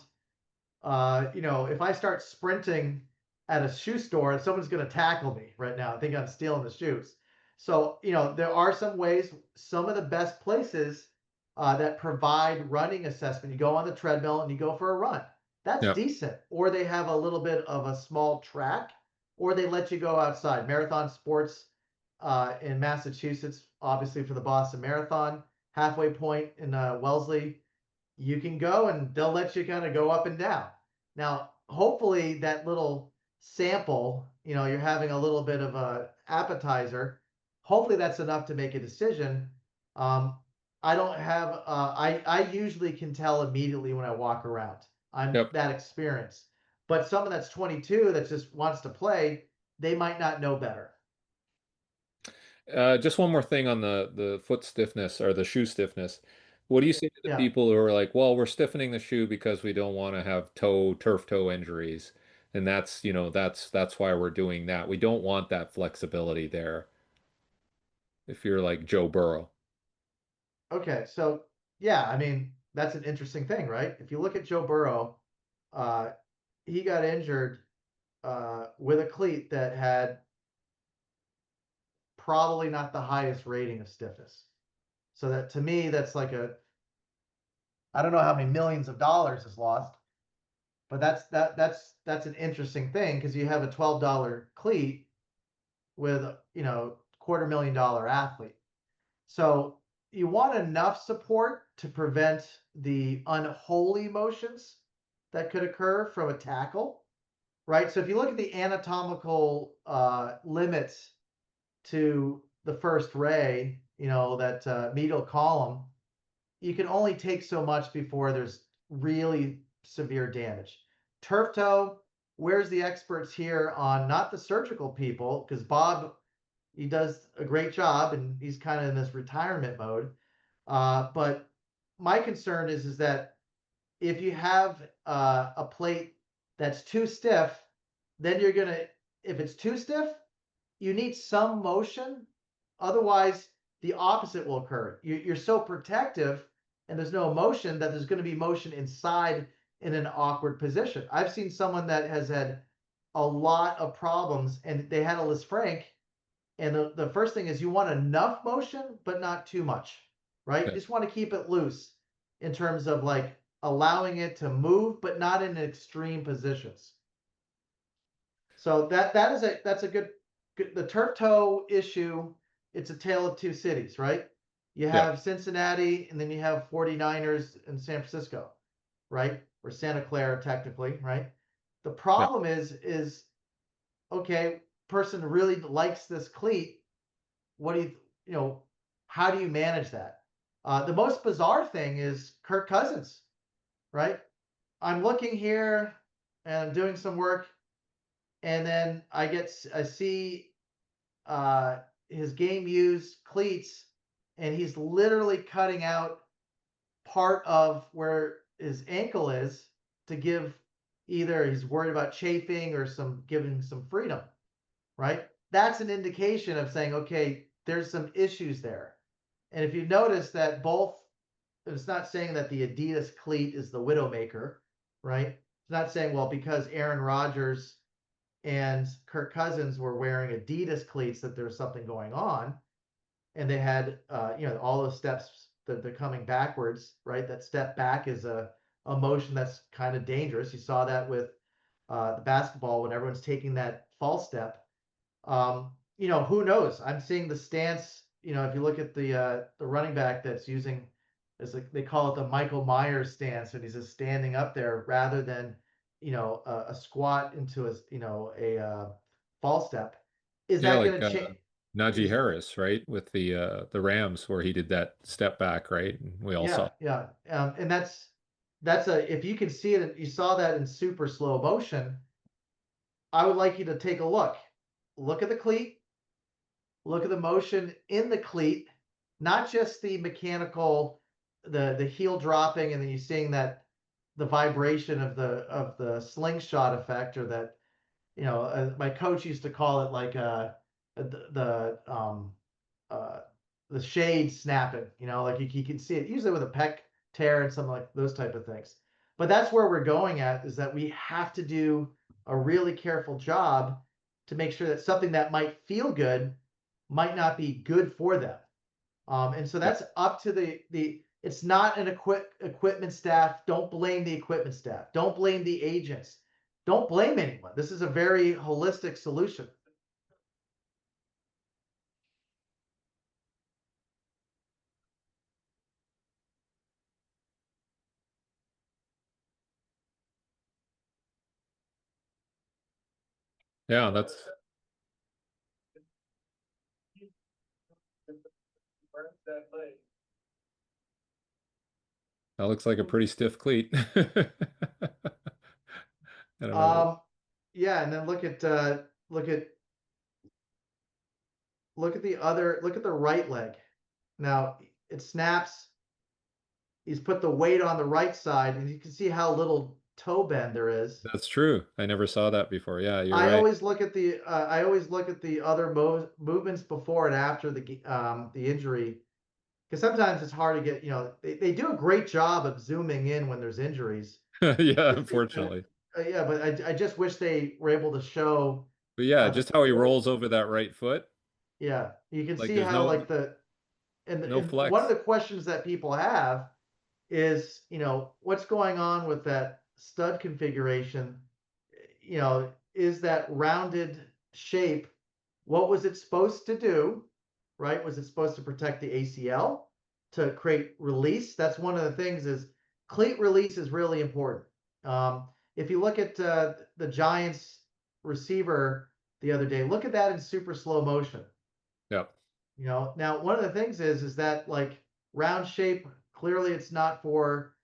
Speaker 2: if I start sprinting at a shoe store, someone's going to tackle me right now. I think I'm stealing the shoes. So, there are some ways, some of the best places that provide running assessment. You go on the treadmill and you go for a run. That's
Speaker 1: Yep.
Speaker 2: decent. Or they have a little bit of a small track, or they let you go outside. Marathon Sports in Massachusetts, obviously for the Boston Marathon, halfway point in Wellesley, you can go and they'll let you kind of go up and down. Now, hopefully that little sample, you're having a little bit of a appetizer. Hopefully that's enough to make a decision. I don't have, I usually can tell immediately when I walk around. I'm
Speaker 1: Yep.
Speaker 2: that experienced. But someone that's 22 that just wants to play, they might not know better.
Speaker 1: Just one more thing on the foot stiffness or the shoe stiffness. What do you say to the
Speaker 2: Yeah.
Speaker 1: people who are like, well, we're stiffening the shoe because we don't want to have turf toe injuries. And that's why we're doing that. We don't want that flexibility there if you're like Joe Burrow.
Speaker 2: Okay. So, yeah, I mean, that's an interesting thing, right? If you look at Joe Burrow, uh, he got injured with a cleat that had probably not the highest rating of stiffness. So that to me, that's like I don't know how many millions of dollars is lost, but that's an interesting thing because you have a $12 cleat with $250,000 athlete. So you want enough support to prevent the unholy motions that could occur from a tackle, right? So if you look at the anatomical limits to the first ray, that medial column, you can only take so much before there's really severe damage. Turf toe, where's the experts here on not the surgical people? Because Bob, he does a great job and he's kind of in this retirement mode. But my concern is that if you have a plate that's too stiff, then if it's too stiff, you need some motion. Otherwise, the opposite will occur. You're so protective and there's no motion that there's going to be motion inside in an awkward position. I've seen someone that has had a lot of problems and they had a Lisfranc. And the first thing is you want enough motion, but not too much, right? You
Speaker 1: Yeah.
Speaker 2: just want to keep it loose in terms of like allowing it to move, but not in extreme positions. So that's a good the turf toe issue. It's a tale of two cities, right? You
Speaker 1: Yeah,
Speaker 2: have Cincinnati and then you have 49ers in San Francisco, right? Or Santa Clara technically, right? The
Speaker 1: yeah,
Speaker 2: problem is okay, person really likes this cleat. What do you know, how do you manage that? The most bizarre thing is Kirk Cousins, right? I'm looking here and I'm doing some work, and then I see uh, his game used cleats, and he's literally cutting out part of where his ankle is to give either he's worried about chafing or some giving some freedom, right? That's an indication of saying, okay, there's some issues there. And if you notice that both, it's not saying that the Adidas cleat is the widowmaker, right? It's not saying, well, because Aaron Rodgers and Kirk Cousins were wearing Adidas cleats that there's something going on, and they had all those steps that they're coming backwards, right? That step back is a motion that's kind of dangerous. You saw that with the basketball when everyone's taking that false step. Who knows? I'm seeing the stance. If you look at the running back that's using, it's like they call it the Michael Myers stance, and he's just standing up there rather than a squat into a false step. Is
Speaker 1: yeah.
Speaker 2: that
Speaker 1: Like
Speaker 2: going to change?
Speaker 1: Najee
Speaker 2: Is
Speaker 1: Harris, right, with the Rams where he did that step back, right? And we all saw.
Speaker 2: Yeah, yeah, and that's a if you can see it, you saw that in super slow motion. I would like you to take a look at the cleat, look at the motion in the cleat, not just the mechanical, the heel dropping, and then you're seeing that the vibration of the slingshot effect, or that my coach used to call it like uh, the shade snapping. Like you can see it usually with a pec tear and something like those type of things. But that's where we're going at, is that we have to do a really careful job to make sure that something that might feel good might not be good for them. And so
Speaker 1: Yeah,
Speaker 2: that's up to the it's not an equipment staff. Don't blame the equipment staff. Don't blame the agents. Don't blame anyone. This is a very holistic solution.
Speaker 1: yeah. That looks like a pretty stiff cleat. I don't know.
Speaker 2: Um, yeah, and then look at look at the right leg. Now it snaps. He's put the weight on the right side, and you can see how little toe bend there is.
Speaker 1: That's true. I never saw that before. Yeah, you're
Speaker 2: I
Speaker 1: right.
Speaker 2: always look at the other movements before and after the injury, because sometimes it's hard to get. They do a great job of zooming in when there's injuries.
Speaker 1: Yeah,
Speaker 2: Just
Speaker 1: unfortunately.
Speaker 2: yeah, but I just wish they were able to show
Speaker 1: But yeah,
Speaker 2: the
Speaker 1: just how he rolls over that right foot.
Speaker 2: yeah. You can
Speaker 1: Like
Speaker 2: see
Speaker 1: there's
Speaker 2: how
Speaker 1: no
Speaker 2: like the
Speaker 1: no
Speaker 2: and one of
Speaker 1: flex.
Speaker 2: the questions that people have is, what's going on with that stud configuration? Is that rounded shape, what was it supposed to do? Right? Was it supposed to protect the ACL, to create release? That's one of the things, is cleat release is really important. If you look at the Giants receiver the other day, look at that in super slow motion.
Speaker 1: Yeah.
Speaker 2: Now one of the things is that, like, round shape, clearly it's not for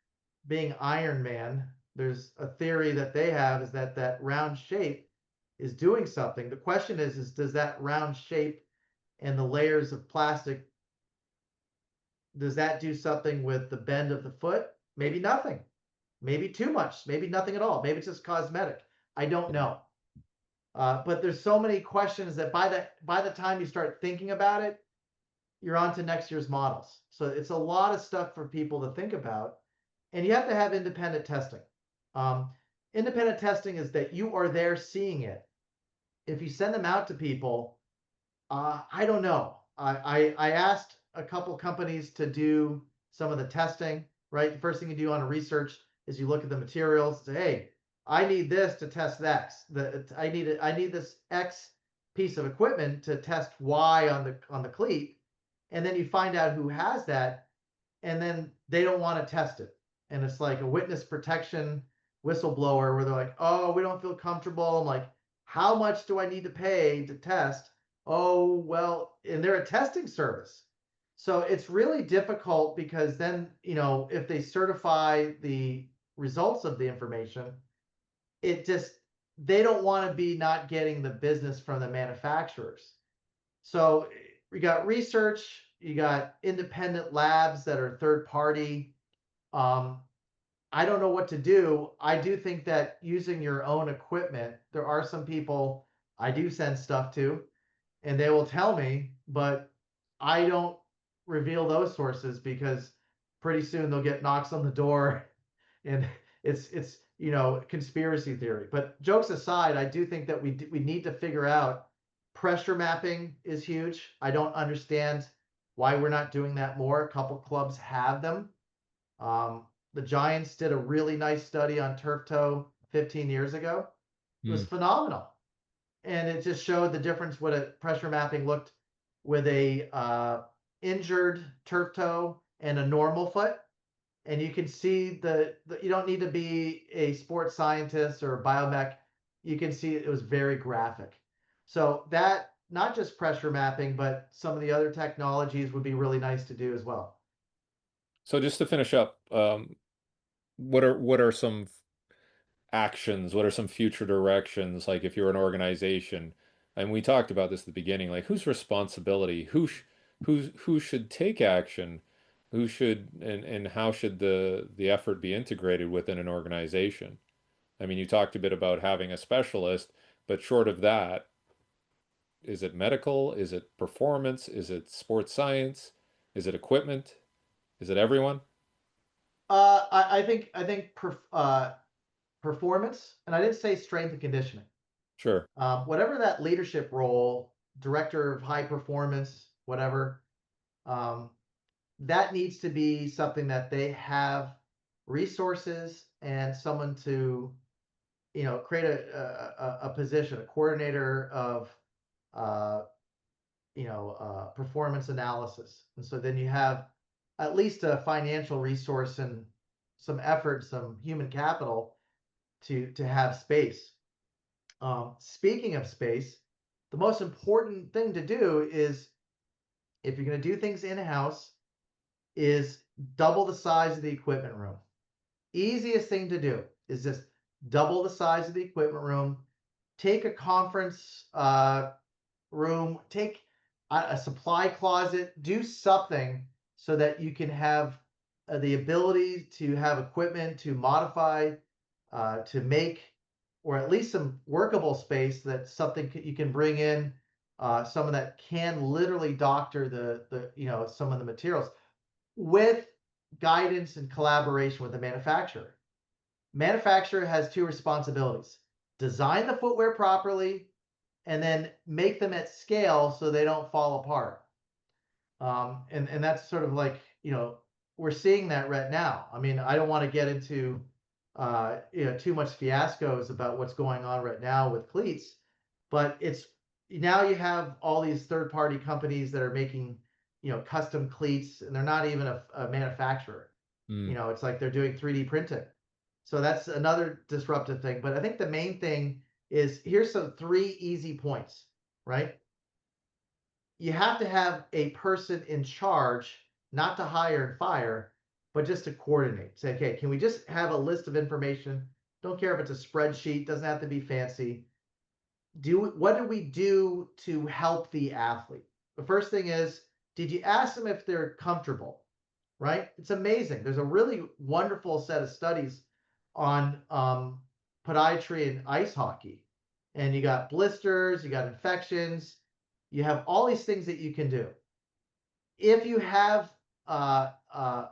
Speaker 2: being Iron Man. There's a theory that they have, is that that round shape is doing something. The question is does that round shape and the layers of plastic, does that do something with the bend of the foot? Maybe nothing. Maybe too much. Maybe nothing at all. Maybe it's just cosmetic. I don't know. But there's so many questions that by the time you start thinking about it, you're on to next year's models. So it's a lot of stuff for people to think about, and you have to have independent testing. Um, Independent testing is that you are there seeing it. If you send them out to people, I don't know. I asked a couple companies to do some of the testing. Right, the first thing you do on a research is you look at the materials. Say, hey, I need this to test X. I need this X piece of equipment to test Y on the cleat. And then you find out who has that, and then they don't want to test it. And it's like a witness protection whistleblower where they're like, oh, we don't feel comfortable. I'm like, how much do I need to pay to test? Oh, well, and they're a testing service. So it's really difficult because then, if they certify the results of the information, it just, they don't want to be not getting the business from the manufacturers. So you got research, you got independent labs that are third party. Um, I don't know what to do. I do think that using your own equipment, there are some people I do send stuff to, and they will tell me, but I don't reveal those sources because pretty soon they'll get knocks on the door, and it's conspiracy theory. But jokes aside, I do think that we need to figure out pressure mapping is huge. I don't understand why we're not doing that more. A couple clubs have them. The Giants did a really nice study on turf toe 15 years ago. It was
Speaker 1: Mm.
Speaker 2: phenomenal, and it just showed the difference what a pressure mapping looked with a injured turf toe and a normal foot. And you can see the you don't need to be a sports scientist or a biomech. You can see it was very graphic. So that, not just pressure mapping, but some of the other technologies would be really nice to do as well.
Speaker 1: So just to finish up, what are some actions? What are some future directions? Like if you're an organization, and we talked about this at the beginning, like whose responsibility, who should take action, who should and how should the effort be integrated within an organization? I mean, you talked a bit about having a specialist, but short of that, is it medical? Is it performance? Is it sports science? Is it equipment? Is it everyone?
Speaker 2: I think performance, and I didn't say strength and conditioning.
Speaker 1: Sure.
Speaker 2: Whatever that leadership role, director of high performance, whatever, um, that needs to be something that they have resources and someone to, create a position, a coordinator of, uh, performance analysis. And so then you have at least a financial resource and some effort, some human capital to have space. Speaking of space, the most important thing to do is, if you're going to do things in house, is double the size of the equipment room. Easiest thing to do is just double the size of the equipment room. Take a conference room, take a supply closet, do something so that you can have the ability to have equipment to modify, to make, or at least some workable space that something you can bring in, someone that can literally doctor the some of the materials with guidance and collaboration with the manufacturer. Manufacturer has two responsibilities: design the footwear properly, and then make them at scale so they don't fall apart. And that's sort of like, we're seeing that right now. I mean, I don't want to get into too much fiascos about what's going on right now with cleats, but it's now you have all these third party companies that are making custom cleats, and they're not even a manufacturer.
Speaker 1: Mm.
Speaker 2: It's like they're doing 3D printing. So that's another disruptive thing. But I think the main thing is, here's some three easy points, right? You have to have a person in charge, not to hire and fire, but just to coordinate. Say, okay, can we just have a list of information? Don't care if it's a spreadsheet, doesn't have to be fancy. What do we do to help the athlete? The first thing is, did you ask them if they're comfortable? Right? It's amazing. There's a really wonderful set of studies on podiatry and ice hockey. And you got blisters, you got infections, you have all these things that you can do. If you have a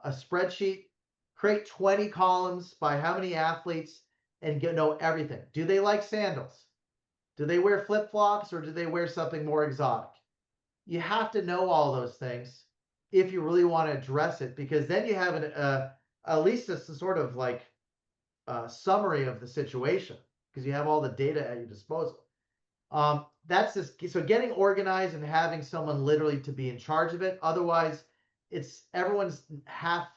Speaker 2: spreadsheet, create 20 columns by how many athletes and know everything. Do they like sandals? Do they wear flip flops, or do they wear something more exotic? You have to know all those things if you really want to address it, because then you have at least a sort of like summary of the situation because you have all the data at your disposal. That's just so getting organized and having someone literally to be in charge of it. Otherwise, it's everyone's half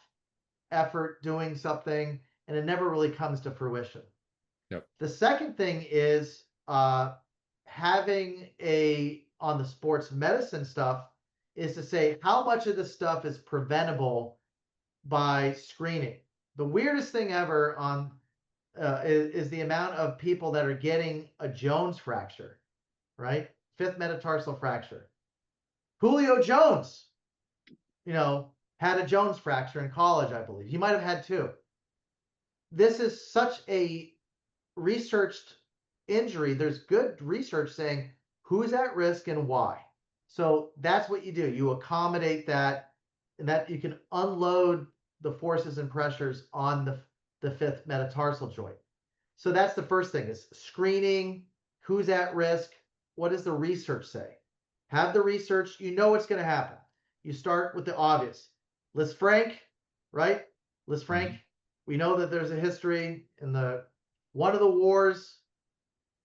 Speaker 2: effort doing something and it never really comes to fruition.
Speaker 1: Yep.
Speaker 2: The second thing is having on the sports medicine stuff is to say how much of this stuff is preventable by screening. The weirdest thing ever is the amount of people that are getting a Jones fracture, right? Fifth metatarsal fracture. Julio Jones, had a Jones fracture in college, I believe. He might have had two. This is such a researched injury. There's good research saying who's at risk and why. So that's what you do. You accommodate that, and that you can unload the forces and pressures on the fifth metatarsal joint. So that's the first thing is screening, who's at risk, what does the research say? Have the research, you know what's going to happen. You start with the obvious. Lisfranc, right? Lisfranc,
Speaker 1: Mm-hmm.
Speaker 2: we know that there's a history in one of the wars.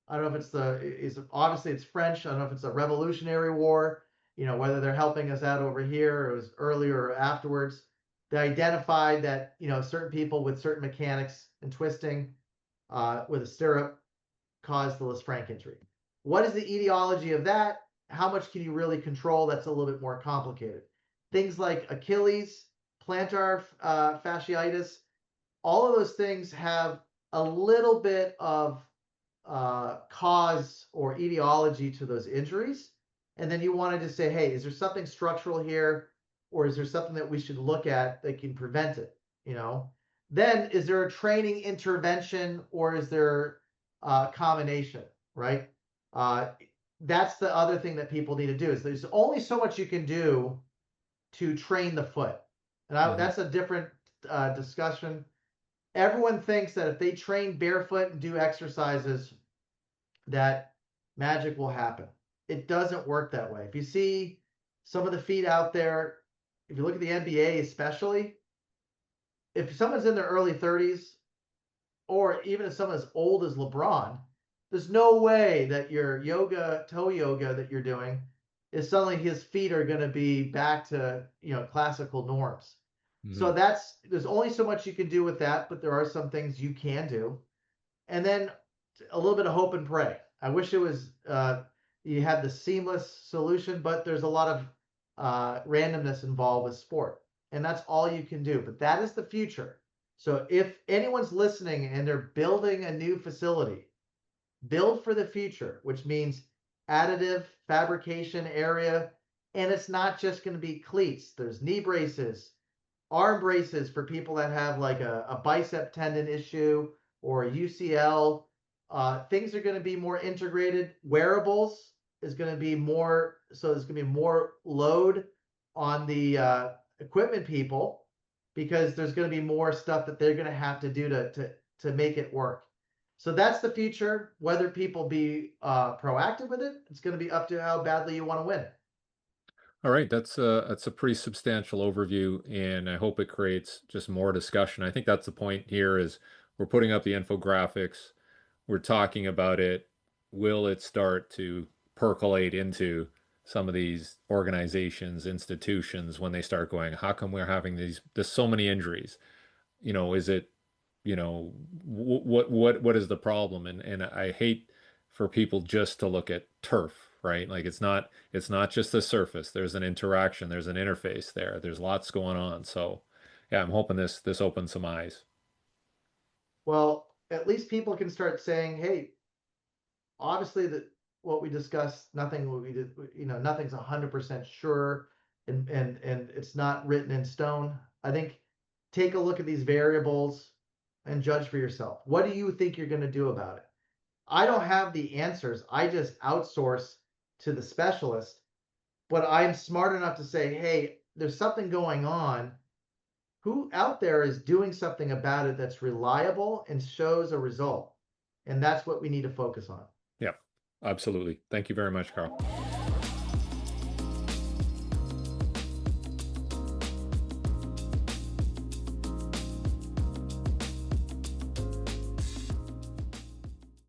Speaker 2: I don't know if obviously it's French. I don't know if it's a Revolutionary War, whether they're helping us out over here or it was earlier or afterwards. They identified that, certain people with certain mechanics and twisting with a stirrup caused the Lisfranc injury. What is the etiology of that? How much can you really control? That's a little bit more complicated. Things like Achilles, plantar fasciitis, all of those things have a little bit of cause or etiology to those injuries. And then you wanted to say, hey, is there something structural here? Or is there something that we should look at that can prevent it? Then is there a training intervention or is there a combination, right? That's the other thing that people need to do is there's only so much you can do to train the foot. And
Speaker 1: Mm-hmm.
Speaker 2: that's a different discussion. Everyone thinks that if they train barefoot and do exercises, that magic will happen. It doesn't work that way. If you see some of the feet out there, if you look at the NBA especially, if someone's in their early 30s, or even if someone's as old as LeBron, there's no way that your toe yoga that you're doing is suddenly his feet are going to be back to, classical norms.
Speaker 1: Mm-hmm.
Speaker 2: So there's only so much you can do with that, but there are some things you can do. And then a little bit of hope and pray. I wish it was you had the seamless solution, but there's a lot of randomness involved with sport, and that's all you can do. But that is the future. So if anyone's listening and they're building a new facility, build for the future, which means additive fabrication area, and it's not just going to be cleats. There's knee braces, arm braces for people that have like a bicep tendon issue or a UCL. Things are going to be more integrated. Wearables is going to be more, so there's going to be more load on the equipment people because there's going to be more stuff that they're going to have to do to make it work. So that's the future. Whether people be proactive with it, it's going to be up to how badly you want to win.
Speaker 1: All right, that's a pretty substantial overview, and I hope it creates just more discussion. I think that's the point here is we're putting up the infographics, we're talking about it. Will it start to percolate into some of these organizations, institutions when they start going, how come we're having there's so many injuries? Is it, what is the problem? And I hate for people just to look at turf, right? Like it's not just the surface. There's an interaction, there's an interface there. There's lots going on. So yeah, I'm hoping this opens some eyes.
Speaker 2: Well, at least people can start saying, hey, obviously that what we discussed, nothing what we did, nothing's 100% sure, and it's not written in stone. I think take a look at these variables and judge for yourself. What do you think you're going to do about it? I don't have the answers. I just outsource to the specialist, but I'm smart enough to say, hey, there's something going on. Who out there is doing something about it that's reliable and shows a result? And that's what we need to focus on.
Speaker 1: Yeah, absolutely. Thank you very much, Carl.